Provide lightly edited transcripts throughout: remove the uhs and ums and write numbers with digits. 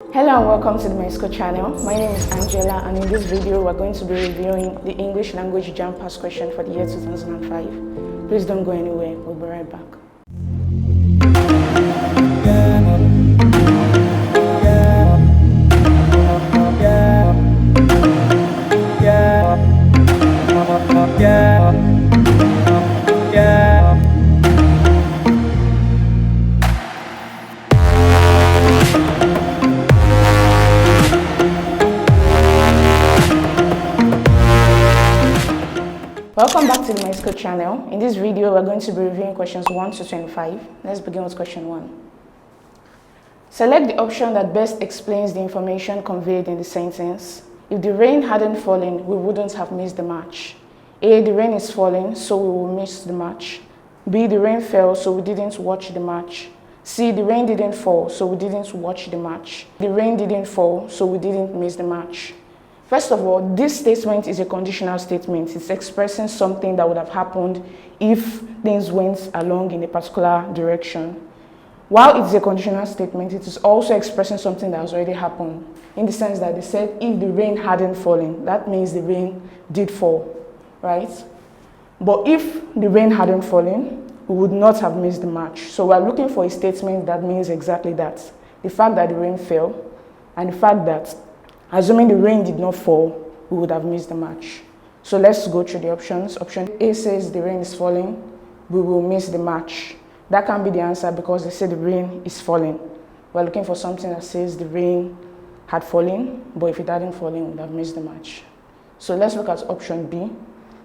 Hello and welcome to the Myschool channel. My name is Angela, and in this video we're going to be reviewing the English language JAMB past question for the year 2005. Please don't go anywhere, we'll be right back. Welcome back to the Myschool channel. In this video, we're going to be reviewing questions 1 to 25. Let's begin with question 1. Select the option that best explains the information conveyed in the sentence. If the rain hadn't fallen, we wouldn't have missed the match. A. The rain is falling, so we will miss the match. B. The rain fell, so we didn't watch the match. C. The rain didn't fall, so we didn't watch the match. The rain didn't fall, so we didn't miss the match. First of all, this statement is a conditional statement. It's expressing something that would have happened if things went along in a particular direction. While it's a conditional statement, it is also expressing something that has already happened, in the sense that they said if the rain hadn't fallen, that means the rain did fall, right? But if the rain hadn't fallen, we would not have missed the match. So we're looking for a statement that means exactly that. The fact that the rain fell, and the fact that assuming the rain did not fall, we would have missed the match. So let's go through the options. Option A says the rain is falling, we will miss the match. That can be the answer because they say the rain is falling. We're looking for something that says the rain had fallen, but if it hadn't fallen, we would have missed the match. So let's look at option B.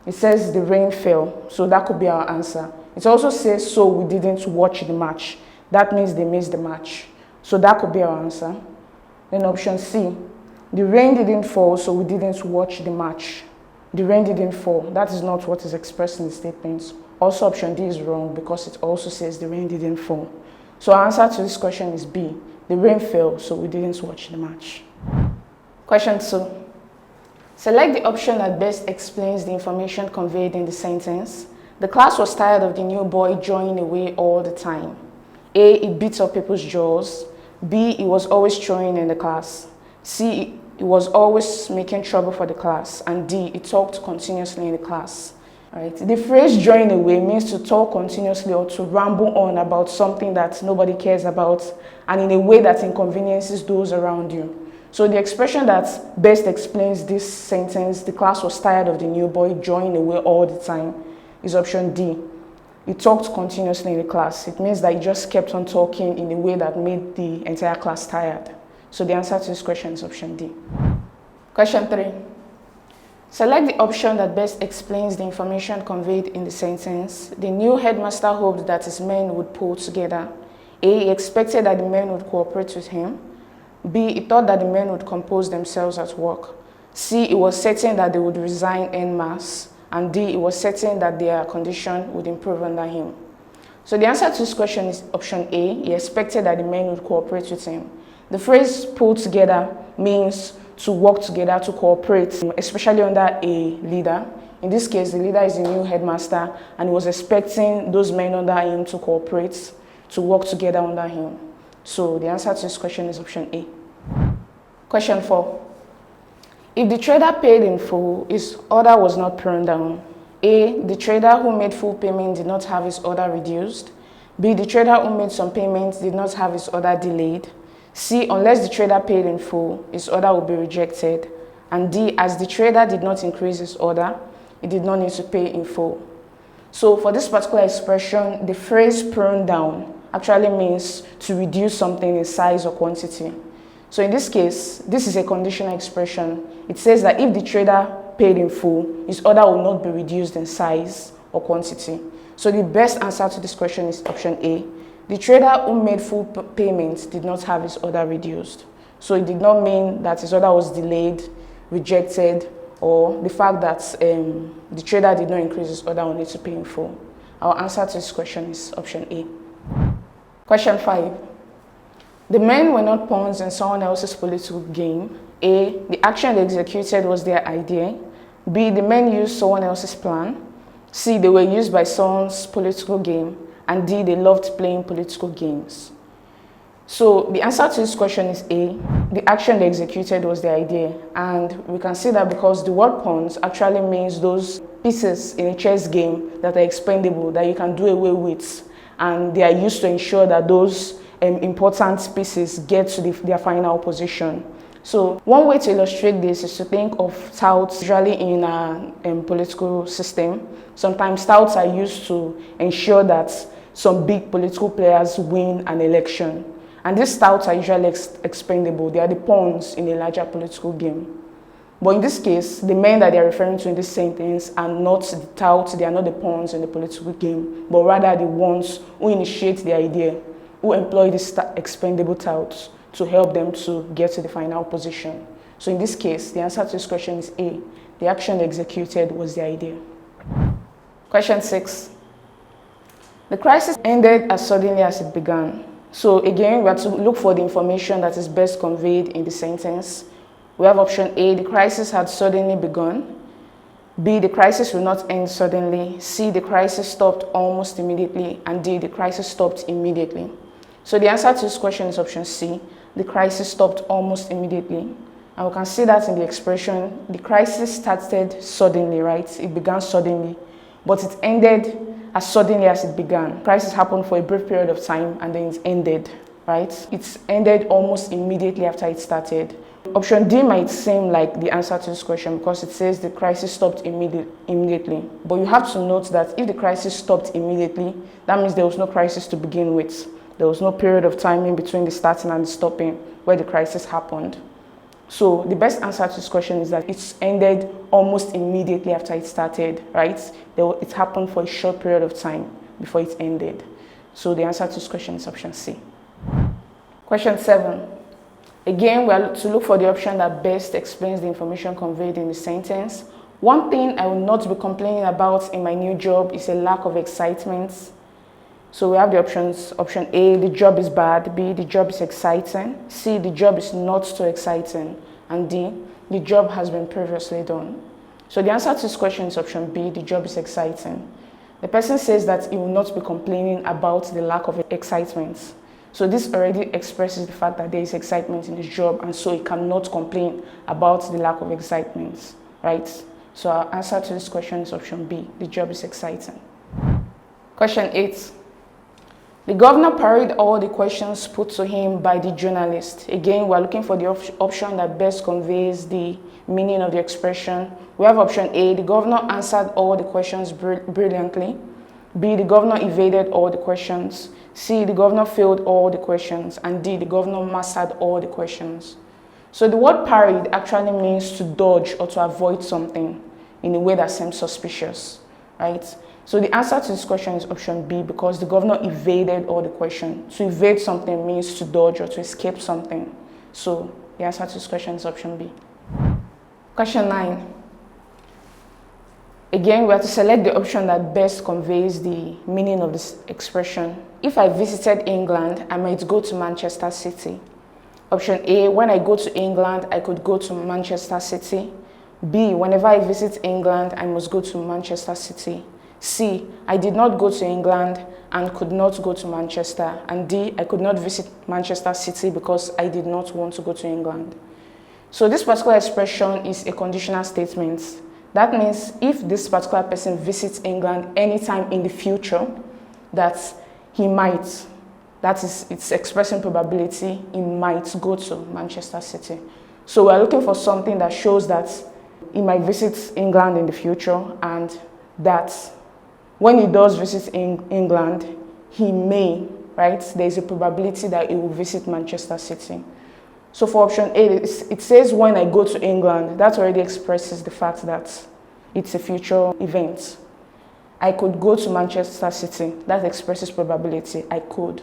It says the rain fell, so that could be our answer. It also says so we didn't watch the match. That means they missed the match. So that could be our answer. Then option C. The rain didn't fall, so we didn't watch the match. The rain didn't fall. That is not what is expressed in the statements. Also, option D is wrong because it also says the rain didn't fall. So our answer to this question is B. The rain fell, so we didn't watch the match. Question 2. Select the option that best explains the information conveyed in the sentence. The class was tired of the new boy drawing away all the time. A. It beat up people's jaws. B. It was always throwing in the class. C. It was always making trouble for the class. And D. It talked continuously in the class. Right. The phrase drawing away means to talk continuously or to ramble on about something that nobody cares about and in a way that inconveniences those around you. So the expression that best explains this sentence, the class was tired of the new boy drawing away all the time, is option D. It talked continuously in the class. It means that it just kept on talking in a way that made the entire class tired. So the answer to this question is option D. Question 3. Select the option that best explains the information conveyed in the sentence. The new headmaster hoped that his men would pull together. A. He expected that the men would cooperate with him. B. He thought that the men would compose themselves at work. C. He was certain that they would resign en masse. And D. He was certain that their condition would improve under him. So the answer to this question is option A. He expected that the men would cooperate with him. The phrase pull together means to work together, to cooperate, especially under a leader. In this case, the leader is the new headmaster, and he was expecting those men under him to cooperate, to work together under him. So the answer to this question is option A. Question 4. If the trader paid in full, his order was not thrown down. A. The trader who made full payment did not have his order reduced. B. The trader who made some payments did not have his order delayed. C. Unless the trader paid in full, his order will be rejected. And D. As the trader did not increase his order, he did not need to pay in full. So for this particular expression, the phrase thrown down actually means to reduce something in size or quantity. So in this case, this is a conditional expression. It says that if the trader paid in full, his order will not be reduced in size or quantity. So the best answer to this question is option A. The trader who made full payment did not have his order reduced. So it did not mean that his order was delayed, rejected, or the fact that the trader did not increase his order on it to pay in full. Our answer to this question is option A. Question 5. The men were not pawns in someone else's political game. A. The action they executed was their idea. B. The men used someone else's plan. C. They were used by someone's political game. And D. They loved playing political games. So the answer to this question is A. The action they executed was the idea. And we can see that because the word pawns actually means those pieces in a chess game that are expendable, that you can do away with. And they are used to ensure that those important pieces get to their final position. So one way to illustrate this is to think of touts. Usually in a political system, sometimes touts are used to ensure that some big political players win an election. And these touts are usually expendable. They are the pawns in a larger political game. But in this case, the men that they are referring to in this sentence are not the touts, they are not the pawns in the political game, but rather the ones who initiate the idea, who employ these expendable touts to help them to get to the final position. So in this case, the answer to this question is A. The action executed was the idea. Question 6. The crisis ended as suddenly as it began. So again, we have to look for the information that is best conveyed in the sentence. We have option A, the crisis had suddenly begun. B, the crisis will not end suddenly. C, the crisis stopped almost immediately. And D, the crisis stopped immediately. So the answer to this question is option C. The crisis stopped almost immediately. And we can see that in the expression, the crisis started suddenly, right? It began suddenly, but it ended as suddenly as it began. The crisis happened for a brief period of time and then it ended, right? It ended almost immediately after it started. Option D might seem like the answer to this question because it says the crisis stopped immediately. But you have to note that if the crisis stopped immediately, that means there was no crisis to begin with. There was no period of time in between the starting and the stopping where the crisis happened. So the best answer to this question is that it ended almost immediately after it started, right? It happened for a short period of time before it ended. So the answer to this question is option C. Question 7. Again, we are to look for the option that best explains the information conveyed in the sentence. One thing I will not be complaining about in my new job is a lack of excitement. So we have the options. Option A, the job is bad. B, the job is exciting. C, the job is not so exciting. And D, the job has been previously done. So the answer to this question is option B, the job is exciting. The person says that he will not be complaining about the lack of excitement. So this already expresses the fact that there is excitement in his job, and so he cannot complain about the lack of excitement, right? So our answer to this question is option B, the job is exciting. Question 8. The governor parried all the questions put to him by the journalist. Again, we're looking for the option that best conveys the meaning of the expression. We have option A, the governor answered all the questions brilliantly. B, the governor evaded all the questions. C, the governor failed all the questions. And D, the governor mastered all the questions. So the word parried actually means to dodge or to avoid something in a way that seems suspicious, right? So the answer to this question is option B, because the governor evaded all the questions. To evade something means to dodge or to escape something. So the answer to this question is option B. Question 9. Again, we have to select the option that best conveys the meaning of this expression. If I visited England, I might go to Manchester City. Option A, when I go to England, I could go to Manchester City. B, whenever I visit England, I must go to Manchester City. C, I did not go to England and could not go to Manchester. And D, I could not visit Manchester City because I did not want to go to England. So this particular expression is a conditional statement. That means if this particular person visits England anytime in the future, that he might, that is, it's expressing probability, he might go to Manchester City. So we're looking for something that shows that he might visit England in the future, and that when he does visit England, he may, right? There's a probability that he will visit Manchester City. So for option A, it says when I go to England. That already expresses the fact that it's a future event. I could go to Manchester City. That expresses probability. I could.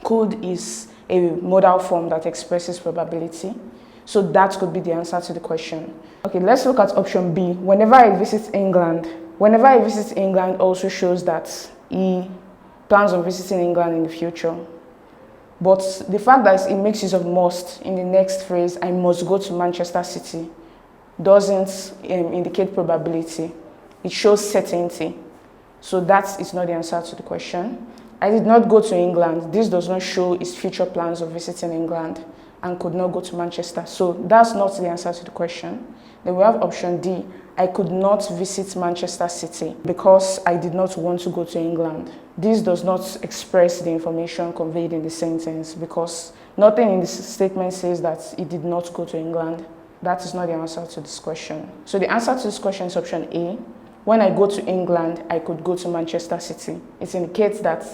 Could is a modal form that expresses probability. So that could be the answer to the question. Okay, let's look at option B. Whenever I visit England. Whenever I visit England also shows that he plans on visiting England in the future. But the fact that it makes use of must in the next phrase, I must go to Manchester City, doesn't indicate probability. It shows certainty. So that is not the answer to the question. I did not go to England. This does not show his future plans of visiting England and could not go to Manchester. So that's not the answer to the question. Then we have option D. I could not visit Manchester City because I did not want to go to England. This does not express the information conveyed in the sentence because nothing in this statement says that he did not go to England. That is not the answer to this question. So the answer to this question is option A. When I go to England, I could go to Manchester City. It indicates that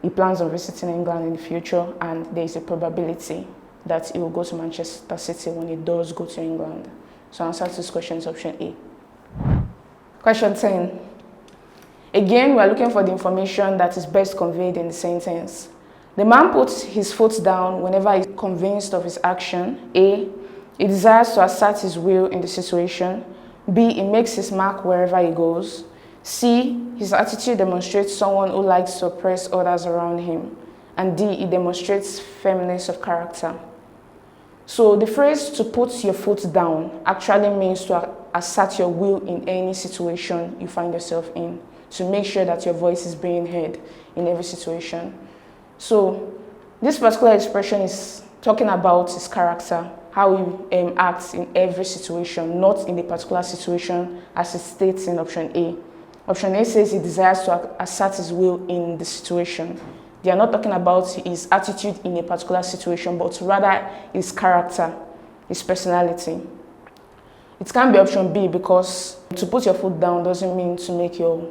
he plans on visiting England in the future and there is a probability that he will go to Manchester City when he does go to England. So answer to this question is option A. Question 10. Again, we are looking for the information that is best conveyed in the sentence. The man puts his foot down whenever he is convinced of his action. A. He desires to assert his will in the situation. B. He makes his mark wherever he goes. C. His attitude demonstrates someone who likes to oppress others around him. And D. It demonstrates firmness of character. So the phrase to put your foot down actually means to assert your will in any situation you find yourself in, to make sure that your voice is being heard in every situation. So this particular expression is talking about his character, how he acts in every situation, not in a particular situation as it states in option A. Option A says he desires to assert his will in the situation. They are not talking about his attitude in a particular situation, but rather his character, his personality. It can be option B because to put your foot down doesn't mean to make your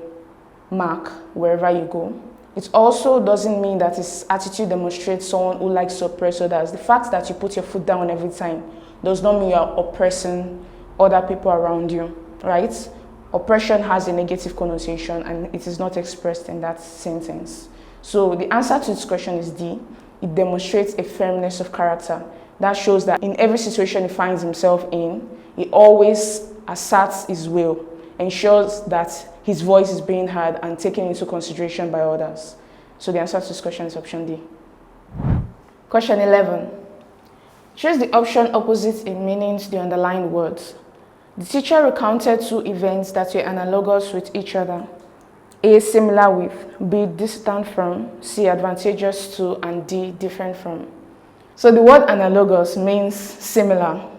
mark wherever you go. It also doesn't mean that his attitude demonstrates someone who likes to oppress others. The fact that you put your foot down every time does not mean you are oppressing other people around you, right? Oppression has a negative connotation and it is not expressed in that sentence. So the answer to this question is D. It demonstrates a firmness of character. That shows that in every situation he finds himself in, he always asserts his will, ensures that his voice is being heard and taken into consideration by others. So the answer to this question is option D. Question 11. Choose the option opposite in meaning to the underlined words. The teacher recounted two events that were analogous with each other. A. Similar with, B. Distant from, C. Advantageous to, and D. Different from. So the word analogous means similar.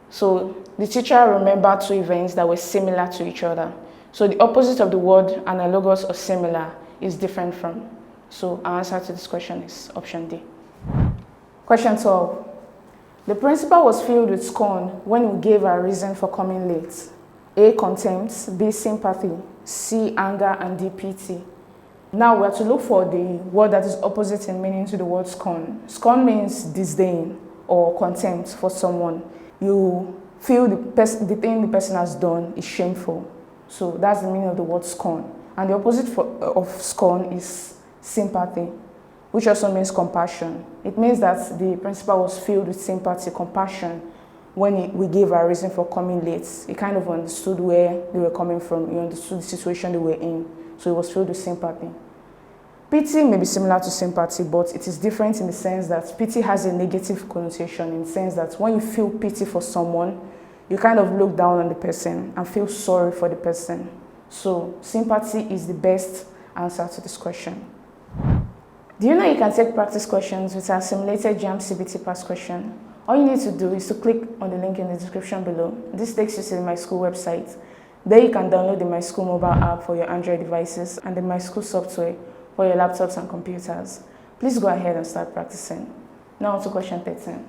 So the teacher remembered two events that were similar to each other. So the opposite of the word analogous or similar is different from. So our answer to this question is option D. Question 12. The principal was filled with scorn when we gave our reason for coming late. A. Contempt, B. Sympathy, C. Anger, and D. Pity. Now we have to look for the word that is opposite in meaning to the word scorn. Scorn means disdain or contempt for someone. You feel the thing the person has done is shameful. So that's the meaning of the word scorn. And the opposite of scorn is sympathy, which also means compassion. It means that the principal was filled with sympathy, compassion, when we gave our reason for coming late. He kind of understood where they were coming from. He understood the situation they were in. So he was filled with sympathy. Pity may be similar to sympathy, but it is different in the sense that pity has a negative connotation, in the sense that when you feel pity for someone, you kind of look down on the person and feel sorry for the person. So sympathy is the best answer to this question. Do you know you can take practice questions with our simulated JAMB CBT past question? All you need to do is to click on the link in the description below. This takes you to the Myschool website. There you can download the Myschool mobile app for your Android devices and the Myschool software for your laptops and computers. Please go ahead and start practicing. Now to question 13.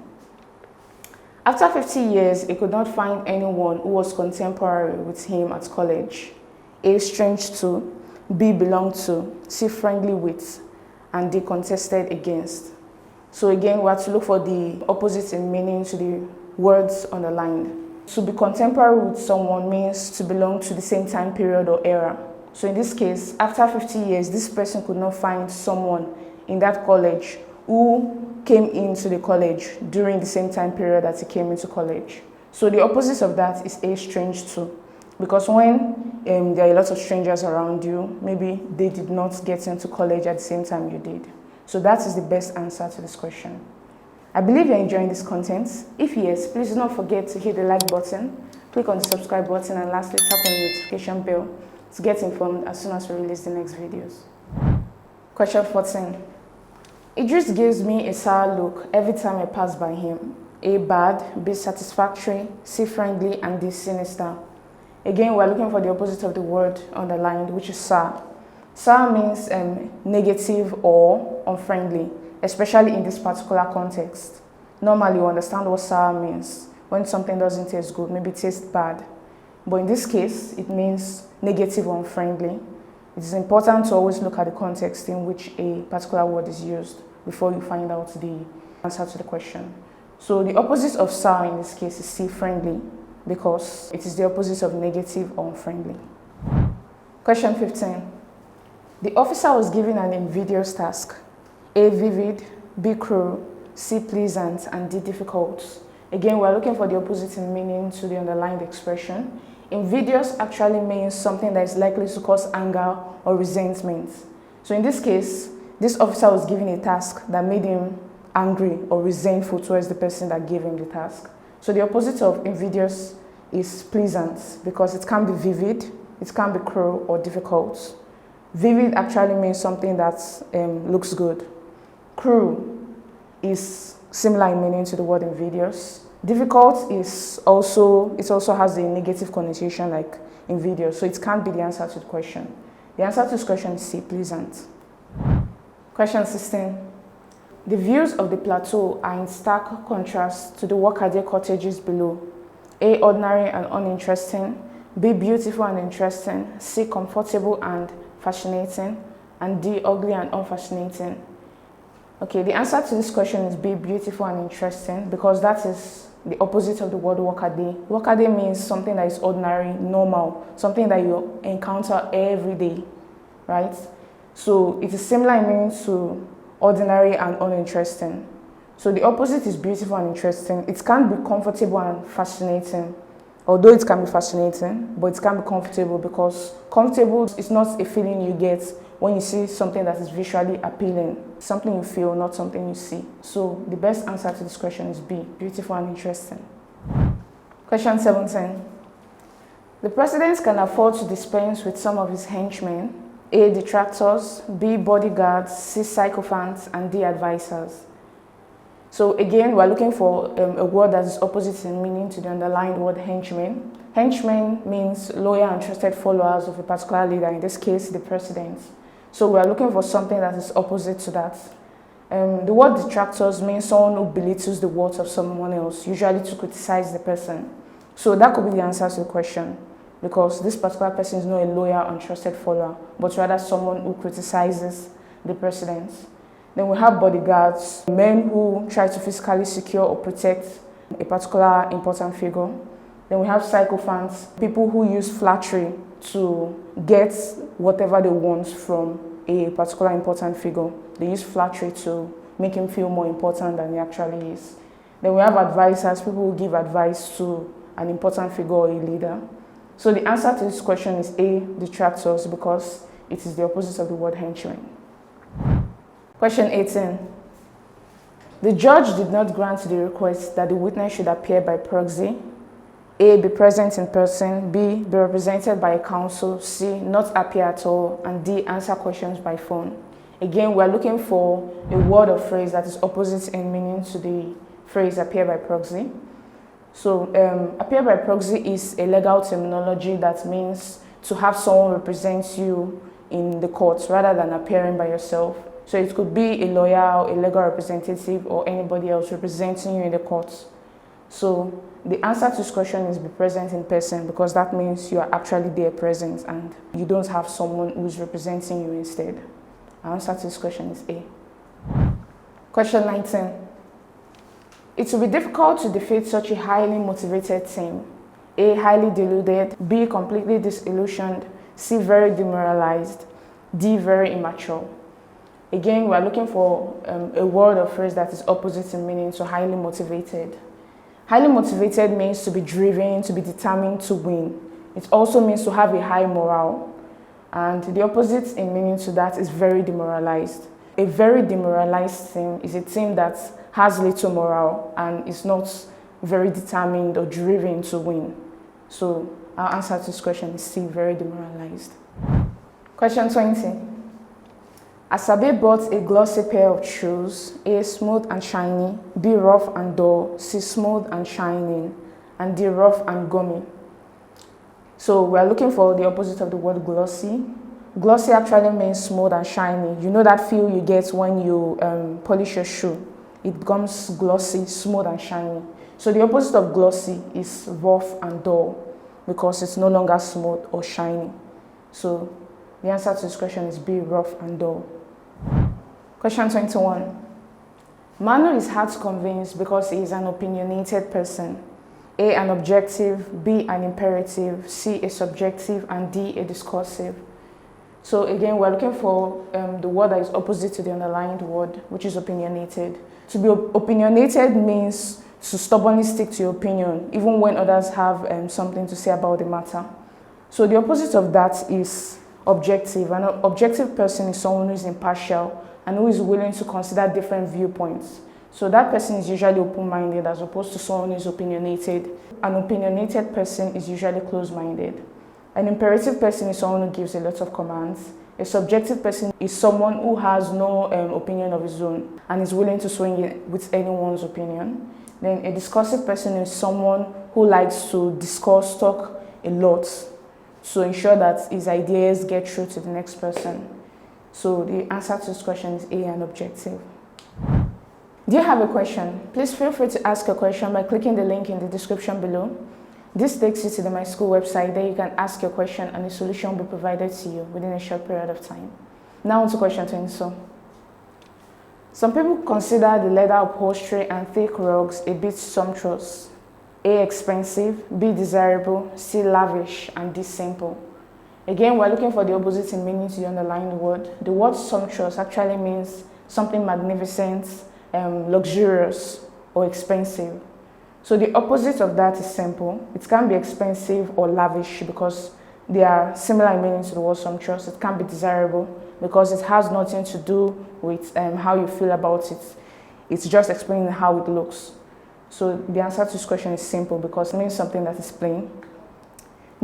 After 50 years, he could not find anyone who was contemporary with him at college. A. Strange to, B. Belonged to, C. Friendly with, and D. Contested against. So again, we have to look for the opposite in meaning to the words underlined. To be contemporary with someone means to belong to the same time period or era. So in this case, after 50 years, this person could not find someone in that college who came into the college during the same time period that he came into college. So the opposite of that is A. Strange to. Because when there are lots of strangers around you, maybe they did not get into college at the same time you did. So that is the best answer to this question. I believe you're enjoying this content. If yes, please do not forget to hit the like button, click on the subscribe button, and lastly tap on the notification bell to get informed as soon as we release the next videos. Question 14. Idris gives me a sour look every time I pass by him. A, bad, B, satisfactory, C, friendly, and D, sinister. Again, we're looking for the opposite of the word underlined, which is sour. Sour means negative or unfriendly, especially in this particular context. Normally, you understand what sour means when something doesn't taste good, maybe it tastes bad. But in this case, it means negative or unfriendly. It is important to always look at the context in which a particular word is used before you find out the answer to the question. So the opposite of sour in this case is C, friendly, because it is the opposite of negative or unfriendly. Question 15. The officer was given an invidious task. A, vivid, B, cruel, C, pleasant, and D, difficult. Again, we're looking for the opposite in meaning to the underlined expression. Invidious actually means something that is likely to cause anger or resentment. So in this case, this officer was given a task that made him angry or resentful towards the person that gave him the task. So the opposite of invidious is pleasant, because it can be vivid, it can be cruel or difficult. Vivid actually means something that looks good. Cruel is similar in meaning to the word invidious. Difficult is also has a negative connotation like invidious, so it can't be the answer to the question. The answer to this question is C, pleasant. Question 16. The views of the plateau are in stark contrast to the workaday cottages below. A, ordinary and uninteresting, B, beautiful and interesting, C, comfortable and fascinating, and D, ugly and unfascinating. Okay, the answer to this question is B, beautiful and interesting, because that is the opposite of the word workaday. Workaday means something that is ordinary, normal, something that you encounter every day, right? So it is similar in meaning to ordinary and uninteresting. So the opposite is beautiful and interesting. It can be comfortable and fascinating, although it can be fascinating, but it can be comfortable, because comfortable is not a feeling you get when you see something that is visually appealing, something you feel, not something you see. So the best answer to this question is B, beautiful and interesting. Question 17. The president can afford to dispense with some of his henchmen. A, detractors, B, bodyguards, C, sycophants, and D, advisors. So again, we're looking for a word that is opposite in meaning to the underlined word henchmen. Henchmen means loyal and trusted followers of a particular leader, in this case, the president. So we're looking for something that is opposite to that. The word detractors means someone who belittles the worth of someone else, usually to criticize the person. So that could be the answer to the question, because this particular person is not a loyal and trusted follower, but rather someone who criticizes the president. Then we have bodyguards, men who try to physically secure or protect a particular important figure. Then we have sycophants, people who use flattery to get whatever they want from a particular important figure. They use flattery to make him feel more important than he actually is. Then we have advisors, people who give advice to an important figure or a leader. So the answer to this question is A, detractors, because it is the opposite of the word henchmen. Question 18. The judge did not grant the request that the witness should appear by proxy. A, be present in person, B, be represented by a counsel, C, not appear at all, and D, answer questions by phone. Again, we're looking for a word or phrase that is opposite in meaning to the phrase appear by proxy. So appear by proxy is a legal terminology that means to have someone represent you in the court rather than appearing by yourself. So it could be a lawyer, a legal representative, or anybody else representing you in the court. So the answer to this question is be present in person, because that means you are actually there present and you don't have someone who's representing you instead. Our answer to this question is A. Question 19. It will be difficult to defeat such a highly motivated team. A, highly deluded, B, completely disillusioned, C, very demoralized, D, very immature. Again, we are looking for a word or phrase that is opposite in meaning to highly motivated. Highly motivated means to be driven, to be determined to win. It also means to have a high morale. And the opposite in meaning to that is very demoralized. A very demoralized team is a team that has little morale and is not very determined or driven to win. So our answer to this question is C, very demoralized. Question 20. Asabe bought a glossy pair of shoes, A, smooth and shiny, B, rough and dull, C, smooth and shining, and D, rough and gummy. So we're looking for the opposite of the word glossy. Glossy actually means smooth and shiny. You know that feel you get when you polish your shoe. It becomes glossy, smooth and shiny. So the opposite of glossy is rough and dull because it's no longer smooth or shiny. So the answer to this question is B, rough and dull. Question 21. Manu is hard to convince because he is an opinionated person. A, an objective, B, an imperative, C, a subjective, and D, a discursive. So again, we're looking for the word that is opposite to the underlined word, which is opinionated. To be opinionated means to stubbornly stick to your opinion, even when others have something to say about the matter. So the opposite of that is objective. An objective person is someone who is impartial and who is willing to consider different viewpoints. So that person is usually open-minded as opposed to someone who is opinionated. An opinionated person is usually closed-minded. An imperative person is someone who gives a lot of commands. A subjective person is someone who has no opinion of his own and is willing to swing it with anyone's opinion. Then a discursive person is someone who likes to discuss, talk a lot to ensure that his ideas get through to the next person. So the answer to this question is A, an objective. Do you have a question? Please feel free to ask a question by clicking the link in the description below. This takes you to the Myschool website. There you can ask your question and the solution will be provided to you within a short period of time. Now on to question 22. Some people consider the leather upholstery and thick rugs a bit sumptuous. A, expensive, B, desirable, C, lavish, and D, simple. Again, we're looking for the opposite in meaning to the underlined word. The word sumptuous actually means something magnificent, luxurious, or expensive. So the opposite of that is simple. It can be expensive or lavish because they are similar in meaning to the word sumptuous. It can be desirable because it has nothing to do with how you feel about it. It's just explaining how it looks. So the answer to this question is simple because it means something that is plain.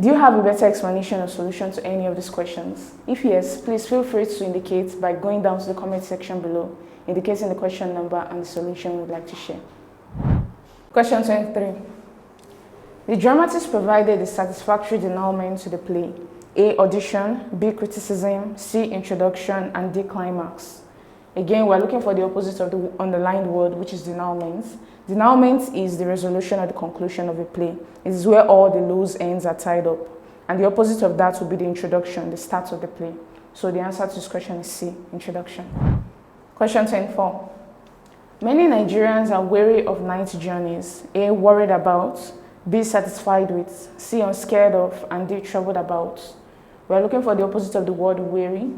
Do you have a better explanation or solution to any of these questions? If yes, please feel free to indicate by going down to the comment section below, indicating the question number and the solution you would like to share. Question 23. The dramatist provided a satisfactory denouement to the play. A, audition, B, criticism, C, introduction, and D, climax. Again, we're looking for the opposite of the underlined word, which is denouement. Denouement is the resolution or the conclusion of a play. It is where all the loose ends are tied up. And the opposite of that would be the introduction, the start of the play. So the answer to this question is C, introduction. Question 24. Many Nigerians are weary of night journeys. A, worried about, B, satisfied with, C, unscared of, and D, troubled about. We're looking for the opposite of the word weary.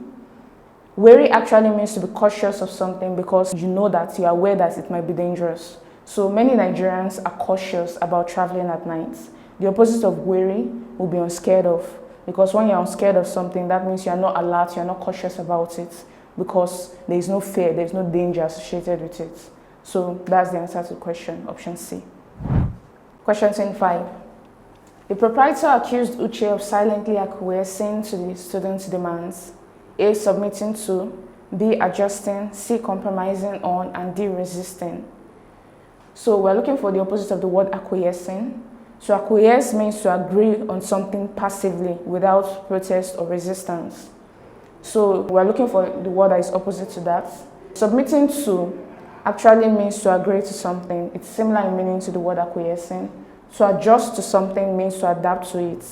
Weary actually means to be cautious of something because you know that you are aware that it might be dangerous. So many Nigerians are cautious about traveling at night. The opposite of weary will be unscared of, because when you're unscared of something, that means you're not alert, you're not cautious about it, because there is no fear, there is no danger associated with it. So that's the answer to the question, option C. Question 25. The proprietor accused Uche of silently acquiescing to the student's demands. A, submitting to, B, adjusting, C, compromising on, and D, resisting. So we're looking for the opposite of the word acquiescing. So acquiesce means to agree on something passively without protest or resistance. So we're looking for the word that is opposite to that. Submitting to actually means to agree to something. It's similar in meaning to the word acquiescing. To adjust to something means to adapt to it.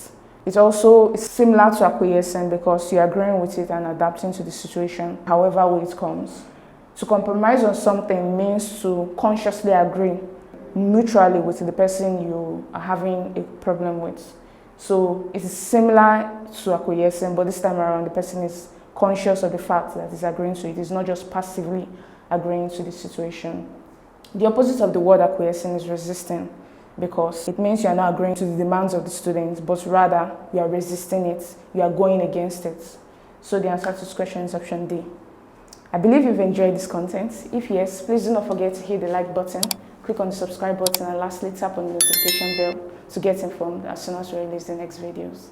It's also similar to acquiescing because you're agreeing with it and adapting to the situation, however way it comes. To compromise on something means to consciously agree mutually with the person you are having a problem with. So it is similar to acquiescing, but this time around the person is conscious of the fact that he's agreeing to it. It's not just passively agreeing to the situation. The opposite of the word acquiescing is resisting, because it means you are not agreeing to the demands of the students, but rather you are resisting it, you are going against it. So the answer to this question is option D. I believe you've enjoyed this content. If yes, please do not forget to hit the like button, click on the subscribe button, and lastly tap on the notification bell to get informed as soon as we release the next videos.